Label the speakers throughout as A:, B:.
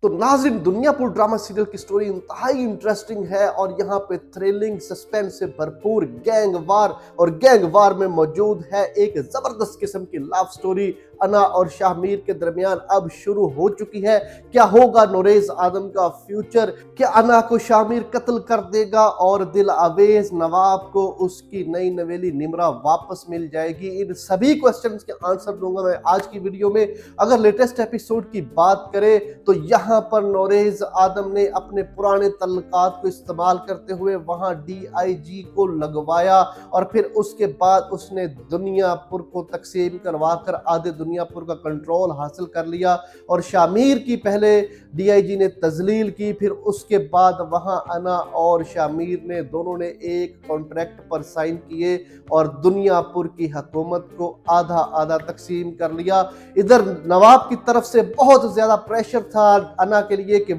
A: تو नाज़रीन, Duniyapur drama serial की स्टोरी इंतहाई इंटरेस्टिंग है और यहाँ पे थ्रिलिंग सस्पेंस से भरपूर गैंग वार में मौजूद है एक जबरदस्त किस्म की लव स्टोरी अना और शाहमीर के दरमियान अब शुरू हो चुकी है। क्या होगा नोरेज आदम का फ्यूचर? क्या अना को शाहमीर कत्ल कर देगा और दिल अवेज नवाब को उसकी नई नवेली निमरा वापस मिल जाएगी? इन सभी क्वेश्चंस के आंसर दूंगा मैं आज की वीडियो में। अगर लेटेस्ट एपिसोड की बात करें तो यहाँ पर नोरेज आदम ने अपने पुराने तल्लुकात को इस्तेमाल करते हुए वहां DIG को लगवाया और फिर उसके बाद उसने दुनियापुर को तकसीम करवा कर आधे दुनियापुर का कंट्रोल हासिल कर लिया और शाहमीर की पहले DIG ने तजलील की, फिर उसके बाद वहां अना और शाहमीर ने दोनों ने एक कॉन्ट्रैक्ट पर साइन किए और दुनियापुर की हुकूमत को आधा आधा तकसीम कर लिया। इधर नवाब की तरफ से बहुत ज्यादा प्रेशर था अना के लिए कि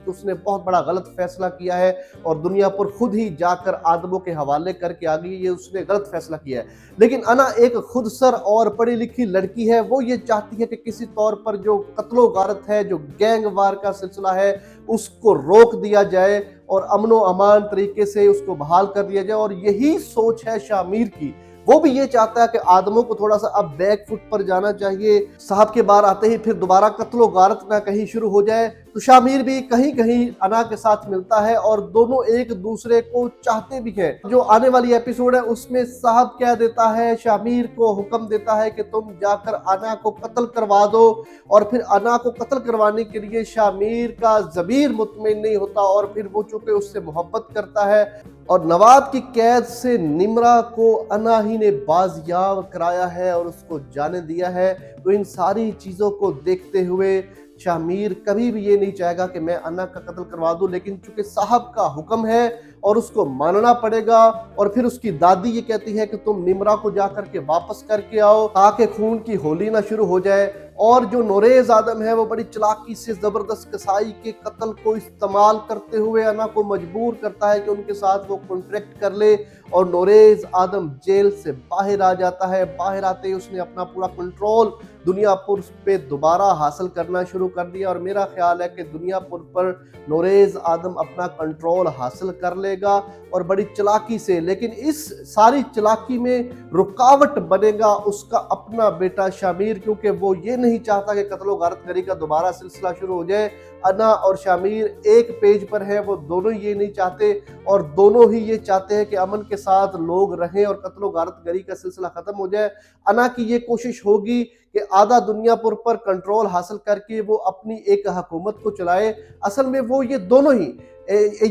A: उसने बहुत बड़ा गलत फैसला किया है और दुनियापुर खुद ही जाकर आदमों के हवाले करके आ गई, ये उसने गलत फैसला किया है। लेकिन अना एक खुदसर और पढ़ी लिखी लड़की है, वो ये चाहती है कि किसी तौर पर जो कत्लो गारत है, जो गैंग वार का सिलसिला है, उसको रोक दिया जाए और अमनो अमान तरीके से उसको बहाल कर दिया जाए। और यही सोच है शाहमीर की। वो भी ये चाहता है कि आदमों को थोड़ा सा अब बैक फुट पर जाना चाहिए, साहब के बार आते ही फिर दोबारा कत्लो गारत ना कहीं शुरू हो जाए। तो शाहमीर भी कहीं कहीं अना के साथ मिलता है और दोनों एक दूसरे को चाहते भी हैं। जो आने वाली एपिसोड है उसमें साहब क्या देता है, शाहमीर को हुक्म देता है कि तुम जाकर अना को कत्ल करवा दो और फिर अना को कत्ल करवाने के लिए शाहमीर का ज़मीर मुतमईन नहीं होता और फिर वो चूंकि उससे मोहब्बत करता है और नवाब की कैद से निमरा को अना ही ने बाजियाब कराया है और उसको जाने दिया है। तो इन सारी चीज़ों को देखते हुए शाहमीर कभी भी ये नहीं चाहेगा कि मैं अना का कत्ल करवा दूं, लेकिन चूंकि साहब का हुक्म है और उसको मानना पड़ेगा। और फिर उसकी दादी ये कहती है कि तुम निमरा को जाकर के वापस करके आओ ताकि खून की होली ना शुरू हो जाए। और जो नोरेज आदम है वो बड़ी चालाकी से जबरदस्त कसाई के कत्ल को इस्तेमाल करते हुए अना को मजबूर करता है कि उनके साथ वो कॉन्ट्रैक्ट कर ले और नोरेज आदम जेल से बाहर आ जाता है। बाहर आते ही उसने अपना पूरा कंट्रोल दुनियापुर पे दोबारा हासिल करना शुरू कर दिया और मेरा ख्याल है कि दुनियापुर पर नोरेज आदम अपना कंट्रोल हासिल कर लेगा और बड़ी चालाकी से। लेकिन इस सारी चालाकी में रुकावट बनेगा उसका अपना बेटा शाहमीर, क्योंकि वो ये नहीं चाहता कि कत्लो गारतगरी का दोबारा सिलसिला शुरू हो जाए। अना और शाहमीर एक पेज पर है, वो दोनों ये नहीं चाहते और दोनों ही ये चाहते हैं कि अमन के साथ लोग रहें और कत्लो गारतगरी का सिलसिला खत्म हो जाए। अना की ये कोशिश होगी कि आधा दुनियापुर पर कंट्रोल हासिल करके वो अपनी एक हुकूमत को चलाए। असल में वो ये दोनों ही,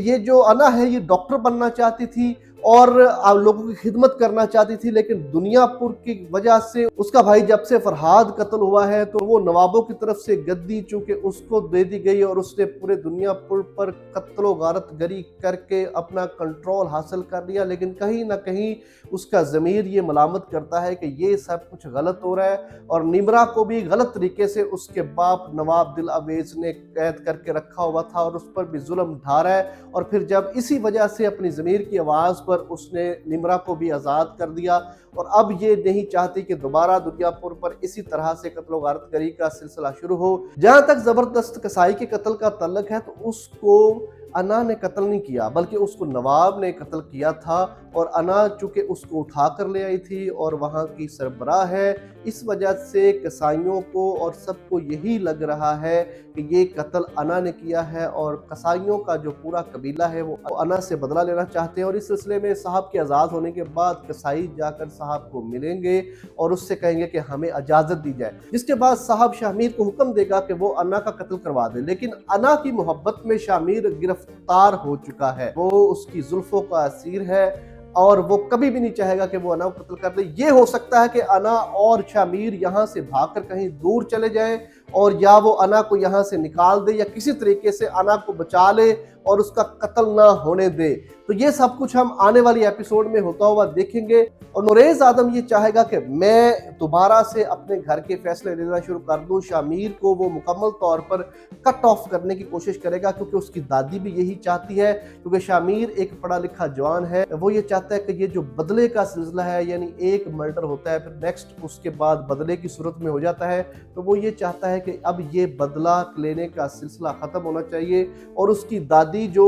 A: ये जो अना है ये डॉक्टर बनना चाहती थी और लोगों की खिदमत करना चाहती थी, लेकिन दुनियापुर की वजह से उसका भाई जब से फरहाद कत्ल हुआ है तो वो नवाबों की तरफ से गद्दी चूंकि उसको दे दी गई और उसने पूरे दुनियापुर पर कत्लो गारतगरी करके अपना कंट्रोल हासिल कर लिया। लेकिन कहीं ना कहीं उसका ज़मीर ये मलामत करता है कि ये सब कुछ गलत हो रहा है और निमरा को भी गलत तरीके से उसके बाप नवाब दिल अवेज ने कैद करके रखा हुआ था और उस पर भी जुल्म ढा रहा है। और फिर जब इसी वजह से अपनी ज़मीर की आवाज़ पर उसने निमरा को भी आज़ाद कर दिया और अब ये नहीं चाहती कि दोबारा दुनियापुर पर इसी तरह से कत्लो गारतगरी का सिलसिला शुरू हो। जहां तक जबरदस्त कसाई के कत्ल का तल्लक है तो उसको अना ने कत्ल नहीं किया बल्कि उसको नवाब ने कत्ल किया था और अना चूंकि उसको उठा कर ले आई थी और वहाँ की सरबराह है, इस वजह से कसाईयों को और सबको यही लग रहा है कि ये कत्ल अना ने किया है और कसाईयों का जो पूरा कबीला है वो अना से बदला लेना चाहते हैं। और इस सिलसिले में साहब के आज़ाद होने के बाद कसाई जाकर साहब को मिलेंगे और उससे कहेंगे कि हमें इजाज़त दी जाए, जिसके बाद साहब शाहमीर को हुक्म देगा कि वो अना का कत्ल करवा दे। लेकिन अना की मोहब्बत में शाहमीर गिरफ्तार हो चुका है, वो उसकी जुल्फों का असीर है और वो कभी भी नहीं चाहेगा कि वो अना को कत्ल कर दे। ये हो सकता है कि अना और शाहमीर यहाँ से भागकर कहीं दूर चले जाएं और या वो अना को यहाँ से निकाल दे या किसी तरीके से अना को बचा ले और उसका कत्ल ना होने दे। तो ये सब कुछ हम आने वाली एपिसोड में होता हुआ देखेंगे। और नोरेज आदम ये चाहेगा कि मैं दोबारा से अपने घर के फैसले लेना शुरू कर दूं। शाहमीर को वो मुकम्मल तौर पर कट ऑफ करने की कोशिश करेगा क्योंकि उसकी दादी भी यही चाहती है, क्योंकि शाहमीर एक पढ़ा लिखा जवान है। वो ये चाहता है कि ये जो बदले का सिलसिला है, यानी एक मर्डर होता है फिर नेक्स्ट उसके बाद बदले की सूरत में हो जाता है, तो वो ये चाहता है کہ اب یہ بدلہ لینے کا سلسلہ ختم ہونا چاہیے اور اس کی دادی جو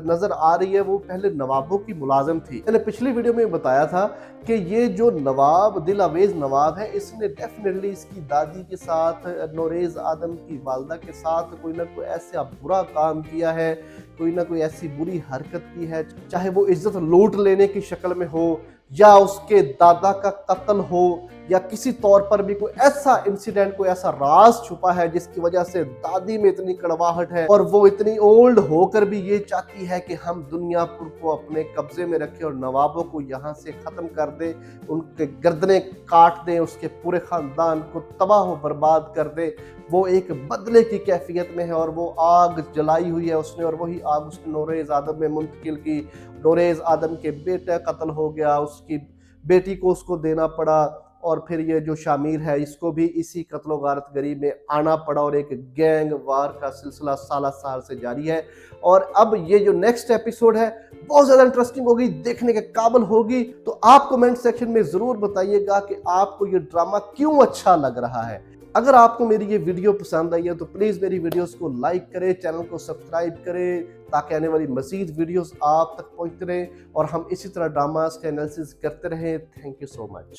A: نظر آ رہی ہے وہ پہلے نوابوں کی ملازم تھی. میں نے پچھلی ویڈیو میں بتایا تھا کہ یہ جو نواب دل اویز نواب ہے اس نے ڈیفینیٹلی اس کی دادی کے ساتھ نوریز آدم کی والدہ کے ساتھ کوئی نہ کوئی ایسا برا کام کیا ہے, کوئی نہ کوئی ایسی بری حرکت کی ہے, چاہے وہ عزت لوٹ لینے کی شکل میں ہو یا اس کے دادا کا قتل ہو یا کسی طور پر بھی کوئی ایسا انسیڈنٹ, کوئی ایسا راز چھپا ہے جس کی وجہ سے دادی میں اتنی کڑواہٹ ہے اور وہ اتنی اولڈ ہو کر بھی یہ چاہتی ہے کہ ہم دنیا پور کو اپنے قبضے میں رکھیں اور نوابوں کو یہاں سے ختم کر دے, ان کے گردنیں کاٹ دیں, اس کے پورے خاندان کو تباہ و برباد کر دے. وہ ایک بدلے کی کیفیت میں ہے اور وہ آگ جلائی ہوئی ہے اس نے, اور وہی آگ اس نے نوریز آدم میں منتقل کی. نوریز آدم کے بیٹا قتل ہو گیا, اس کی بیٹی کو اس کو دینا پڑا, اور پھر یہ جو شامیر ہے اس کو بھی اسی قتل و غارت گری میں آنا پڑا, اور ایک گینگ وار کا سلسلہ سالہ سال سے جاری ہے. اور اب یہ جو نیکسٹ ایپیسوڈ ہے بہت زیادہ انٹرسٹنگ ہوگی, دیکھنے کے قابل ہوگی. تو آپ کومنٹ سیکشن میں ضرور بتائیے گا کہ آپ کو یہ ڈرامہ کیوں اچھا لگ رہا ہے. اگر آپ کو میری یہ ویڈیو پسند آئی ہے تو پلیز میری ویڈیوز کو لائک کریں, چینل کو سبسکرائب کریں تاکہ آنے والی مزید ویڈیوز آپ تک پہنچتے رہیں اور ہم اسی طرح ڈراماز کا انالیسس کرتے رہیں. Thank you so much.